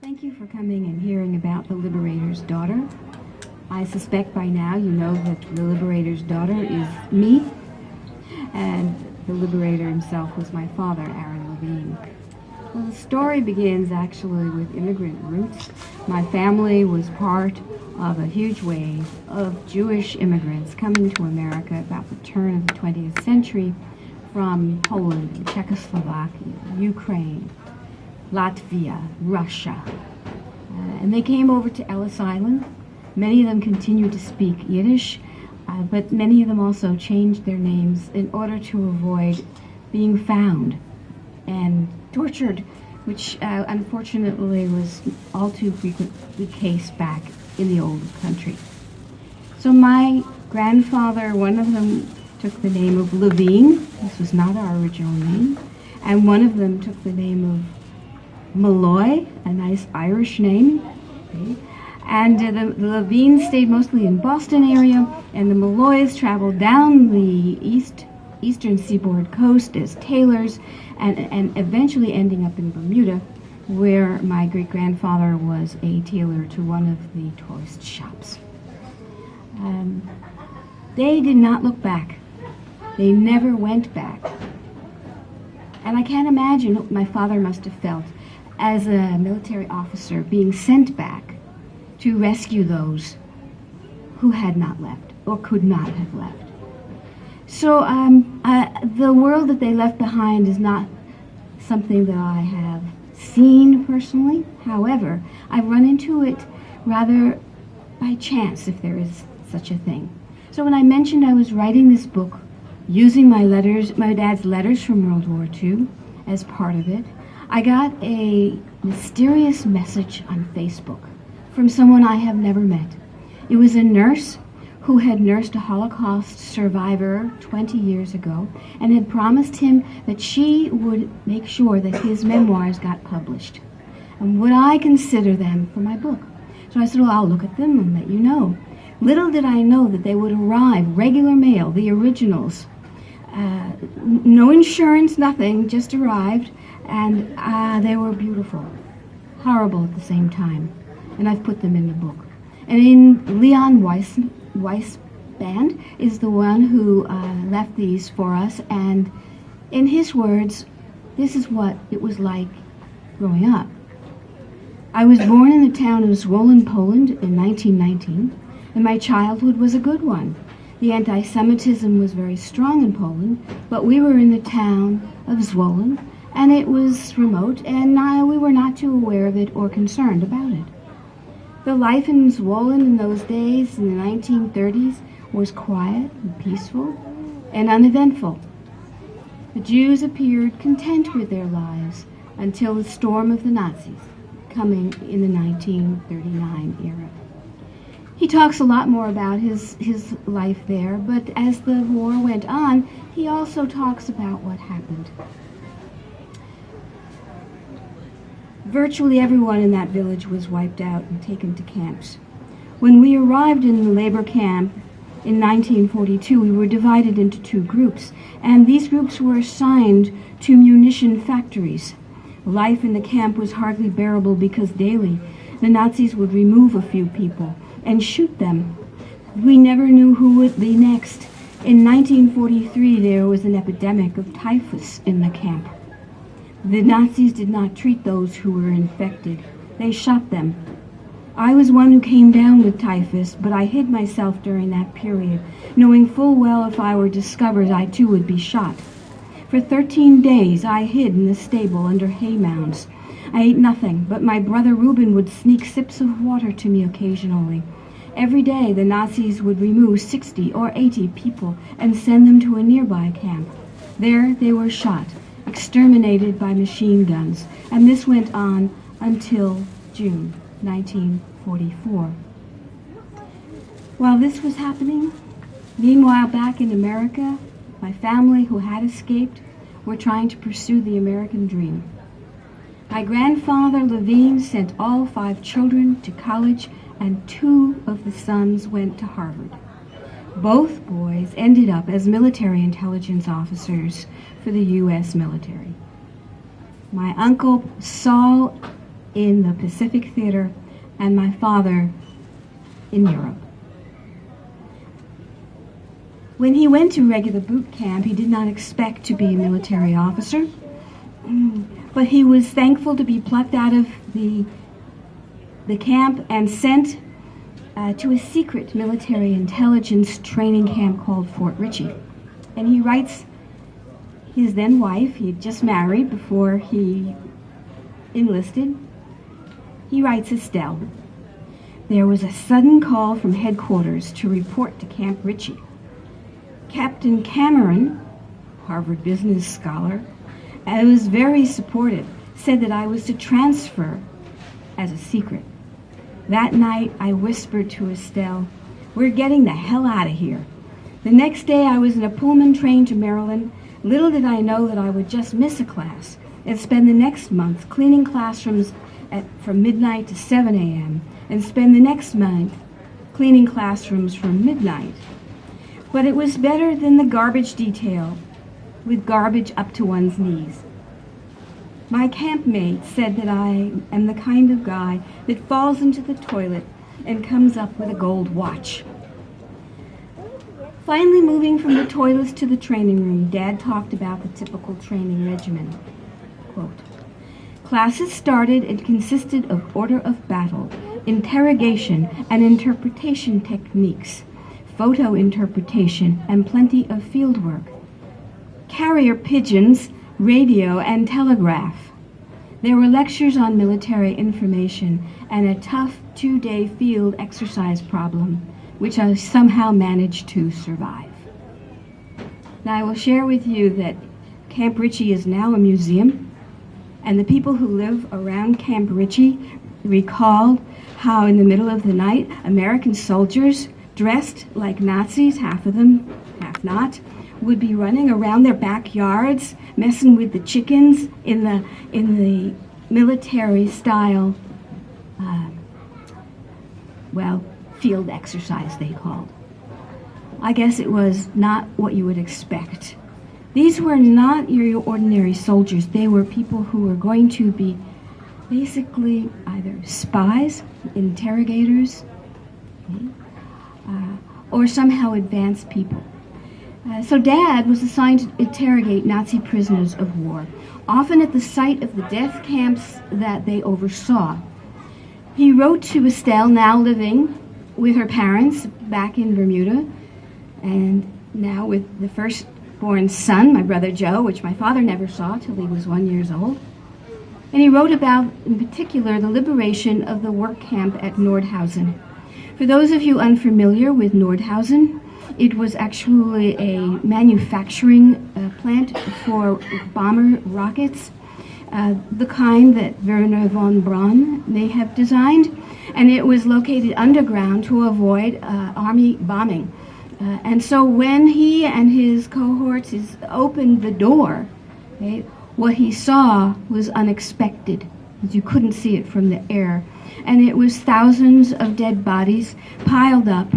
Thank you for coming and hearing about the Liberator's daughter. I suspect by now you know that the Liberator's daughter is me, and the Liberator himself was my father, Deborah Levine. Well, the story begins actually with immigrant roots. My family was part of a huge wave of Jewish immigrants coming to America about the turn of the 20th century from Poland, Czechoslovakia, Ukraine, Latvia, Russia. And they came over to Ellis Island. Many of them continued to speak Yiddish, but many of them also changed their names in order to avoid being found and tortured, which unfortunately was all too frequently the case back in the old country. So my grandfather, one of them took the name of Levine. This was not our original name. And one of them took the name of Malloy, a nice Irish name. Okay. And the Levines stayed mostly in Boston area, and the Malloys traveled down the eastern seaboard coast as tailors, and eventually ending up in Bermuda, where my great-grandfather was a tailor to one of the tourist shops. They did not look back. They never went back. And I can't imagine what my father must have felt as a military officer being sent back to rescue those who had not left or could not have left. So the world that they left behind is not something that I have seen personally. However, I've run into it rather by chance, if there is such a thing. So when I mentioned I was writing this book using my dad's letters from World War II as part of it, I got a mysterious message on Facebook from someone I have never met. It was a nurse who had nursed a Holocaust survivor 20 years ago and had promised him that she would make sure that his memoirs got published. And would I consider them for my book? So I said, well, I'll look at them and let you know. Little did I know that they would arrive, regular mail, the originals. No insurance, nothing, just arrived, and they were beautiful, horrible at the same time. And I've put them in the book. And in Leon Weisband is the one who left these for us, and in his words, this is what it was like growing up. I was born in the town of Zwolen, Poland in 1919, and my childhood was a good one. The anti-Semitism was very strong in Poland, but we were in the town of Zwolen, and it was remote, and we were not too aware of it or concerned about it. The life in Zwolen in those days, in the 1930s, was quiet and peaceful and uneventful. The Jews appeared content with their lives until the storm of the Nazis, coming in the 1939 era. He talks a lot more about his life there, but as the war went on, he also talks about what happened. Virtually everyone in that village was wiped out and taken to camps. When we arrived in the labor camp in 1942, we were divided into two groups, and these groups were assigned to munition factories. Life in the camp was hardly bearable because daily the Nazis would remove a few people and shoot them. We never knew who would be next. In 1943, there was an epidemic of typhus in the camp. The Nazis did not treat those who were infected. They shot them. I was one who came down with typhus, but I hid myself during that period, knowing full well if I were discovered, I too would be shot. For 13 days, I hid in the stable under hay mounds. I ate nothing, but my brother Reuben would sneak sips of water to me occasionally. Every day, the Nazis would remove 60 or 80 people and send them to a nearby camp. There, they were shot, exterminated by machine guns, and this went on until June 1944. While this was happening, meanwhile back in America, my family who had escaped were trying to pursue the American dream. My grandfather Levine sent all 5 children to college, and 2 of the sons went to Harvard. Both boys ended up as military intelligence officers for the U.S. military. My uncle Saul in the Pacific Theater and my father in Europe. When he went to regular boot camp, he did not expect to be a military officer, but he was thankful to be plucked out of the camp and sent to a secret military intelligence training camp called Fort Ritchie. And he writes his then wife, he had just married before he enlisted, he writes Estelle, "There was a sudden call from headquarters to report to Camp Ritchie. Captain Cameron, Harvard business scholar, was very supportive, said that I was to transfer as a secret. That night, I whispered to Estelle, 'We're getting the hell out of here.' The next day, I was in a Pullman train to Maryland. Little did I know that I would just miss a class and spend the next month cleaning classrooms from midnight to 7 a.m. and spend the next month cleaning classrooms from midnight. But it was better than the garbage detail, with garbage up to one's knees. My campmate said that I am the kind of guy that falls into the toilet and comes up with a gold watch." Finally moving from the toilets to the training room, Dad talked about the typical training regimen. Quote, "Classes started and consisted of order of battle, interrogation and interpretation techniques, photo interpretation, and plenty of field work. Carrier pigeons, radio, and telegraph. There were lectures on military information and a tough 2-day field exercise problem, which I somehow managed to survive." Now I will share with you that Camp Ritchie is now a museum, and the people who live around Camp Ritchie recalled how in the middle of the night, American soldiers dressed like Nazis, half of them, half not, would be running around their backyards, messing with the chickens in the military style, field exercise they called. I guess it was not what you would expect. These were not your ordinary soldiers. They were people who were going to be basically either spies, interrogators, or somehow advanced people. So Dad was assigned to interrogate Nazi prisoners of war, often at the site of the death camps that they oversaw. He wrote to Estelle, now living with her parents back in Bermuda, and now with the firstborn son, my brother Joe, which my father never saw till he was 1 year old. And he wrote about, in particular, the liberation of the work camp at Nordhausen. For those of you unfamiliar with Nordhausen, it was actually a manufacturing plant for bomber rockets, the kind that Werner von Braun may have designed, and it was located underground to avoid army bombing. And so when he and his cohorts opened the door, okay, what he saw was unexpected, because you couldn't see it from the air. And it was thousands of dead bodies piled up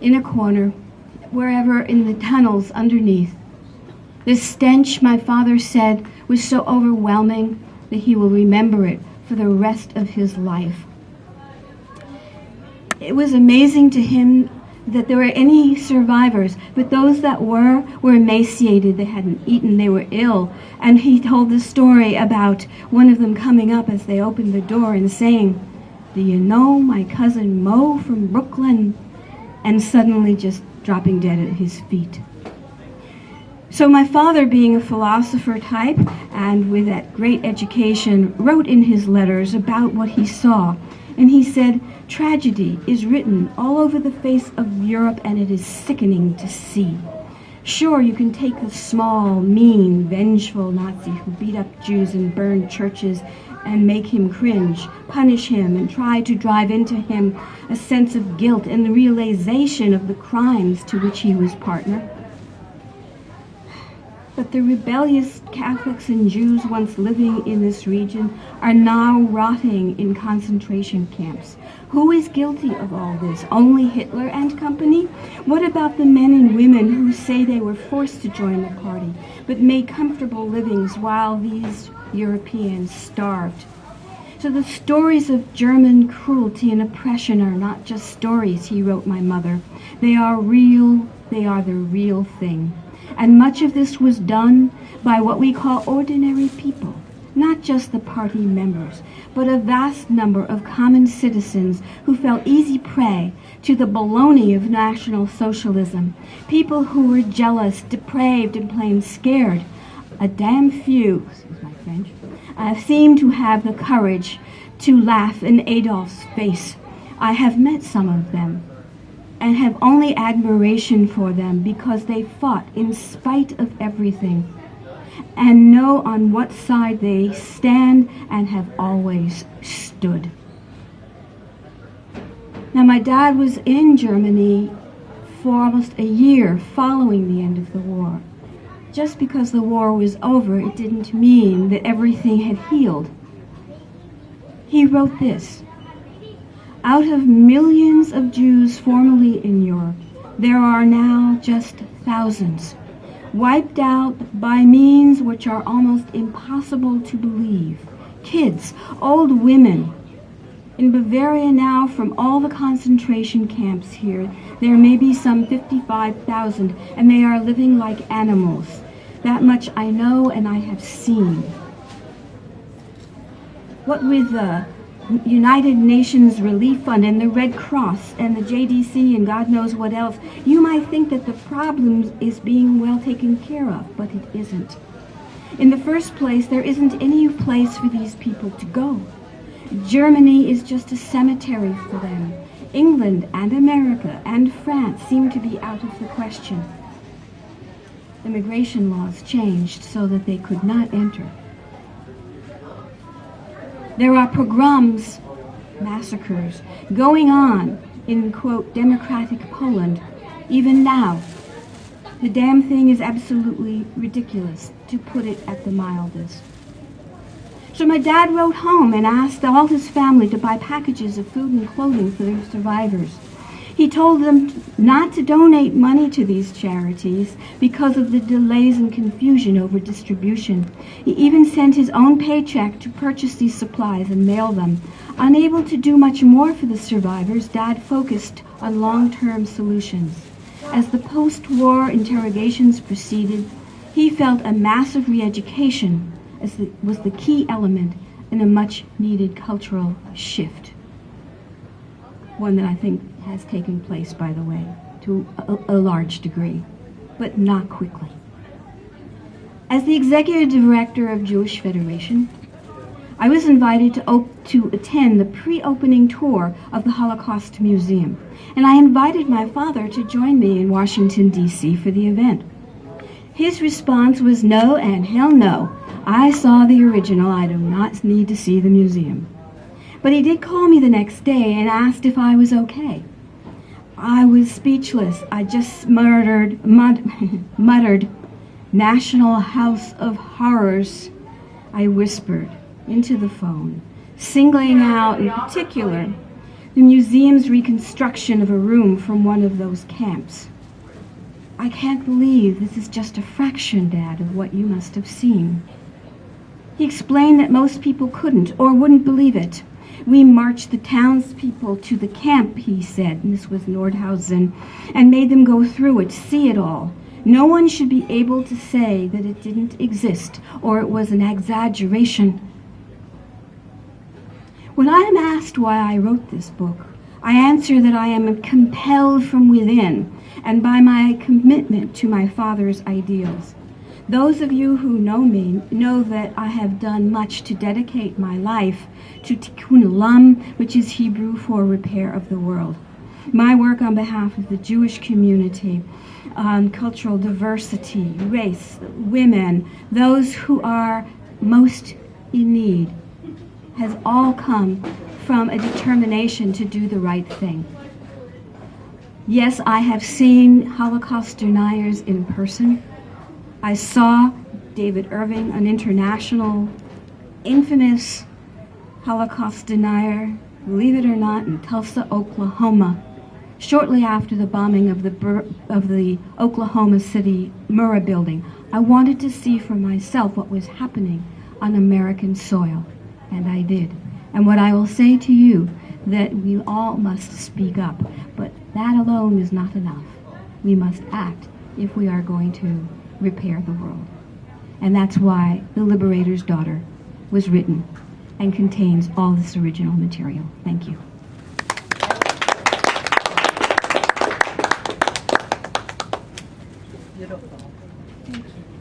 in a corner, wherever in the tunnels underneath. The stench, my father said, was so overwhelming that he will remember it for the rest of his life. It was amazing to him that there were any survivors, but those that were emaciated, they hadn't eaten, they were ill. And he told the story about one of them coming up as they opened the door and saying, "Do you know my cousin Mo from Brooklyn?" And suddenly just dropping dead at his feet. So my father, being a philosopher type and with that great education, wrote in his letters about what he saw. And he said, "Tragedy is written all over the face of Europe, and it is sickening to see. Sure, you can take the small, mean, vengeful Nazi who beat up Jews and burned churches and make him cringe, punish him, and try to drive into him a sense of guilt and the realization of the crimes to which he was partner. But the rebellious Catholics and Jews once living in this region are now rotting in concentration camps. Who is guilty of all this? Only Hitler and company? What about the men and women who say they were forced to join the party, but made comfortable livings while these Europeans starved? So the stories of German cruelty and oppression are not just stories, he wrote my mother. They are real, they are the real thing. And much of this was done by what we call ordinary people, not just the party members, but a vast number of common citizens who fell easy prey to the baloney of National Socialism, people who were jealous, depraved, and plain scared. A damn few, excuse my French, seem to have the courage to laugh in Adolf's face. I have met some of them and have only admiration for them because they fought in spite of everything and know on what side they stand and have always stood. Now, my dad was in Germany for almost a year following the end of the war. Just because the war was over, it didn't mean that everything had healed. He wrote this: out of millions of Jews formerly in Europe, there are now just thousands, wiped out by means which are almost impossible to believe. Kids, old women. In Bavaria now, from all the concentration camps here, there may be some 55,000, and they are living like animals. That much I know and I have seen. What with the United Nations Relief Fund and the Red Cross and the JDC and God knows what else, you might think that the problem is being well taken care of, but it isn't. In the first place, there isn't any place for these people to go. Germany is just a cemetery for them. England and America and France seem to be out of the question. Immigration laws changed so that they could not enter. There are pogroms, massacres, going on in, quote, democratic Poland, even now. The damn thing is absolutely ridiculous, to put it at the mildest. So my dad wrote home and asked all his family to buy packages of food and clothing for their survivors. He told them not to donate money to these charities because of the delays and confusion over distribution. He even sent his own paycheck to purchase these supplies and mail them. Unable to do much more for the survivors, Dad focused on long-term solutions. As the post-war interrogations proceeded, he felt a massive re-education was the key element in a much-needed cultural shift. One that I think has taken place, by the way, to a large degree, but not quickly. As the executive director of Jewish Federation, I was invited to attend the pre-opening tour of the Holocaust Museum, and I invited my father to join me in Washington, D.C. for the event. His response was no and hell no. I saw the original. I do not need to see the museum. But he did call me the next day and asked if I was okay. I was speechless. I just muttered, National House of Horrors, I whispered into the phone, singling out in particular the museum's reconstruction of a room from one of those camps. I can't believe this is just a fraction, Dad, of what you must have seen. He explained that most people couldn't or wouldn't believe it. We marched the townspeople to the camp, he said, and this was Nordhausen, and made them go through it, see it all. No one should be able to say that it didn't exist or it was an exaggeration. When I am asked why I wrote this book, I answer that I am compelled from within and by my commitment to my father's ideals. Those of you who know me know that I have done much to dedicate my life to Tikkun Olam, which is Hebrew for repair of the world. My work on behalf of the Jewish community, cultural diversity, race, women, those who are most in need, has all come from a determination to do the right thing. Yes, I have seen Holocaust deniers in person. I saw David Irving, an international, infamous Holocaust denier, believe it or not, in Tulsa, Oklahoma, shortly after the bombing of the Oklahoma City Murrah building. I wanted to see for myself what was happening on American soil, and I did. And what I will say to you, that we all must speak up, but that alone is not enough. We must act if we are going to repair the world. And that's why The Liberator's Daughter was written and contains all this original material. Thank you. Beautiful. Thank you.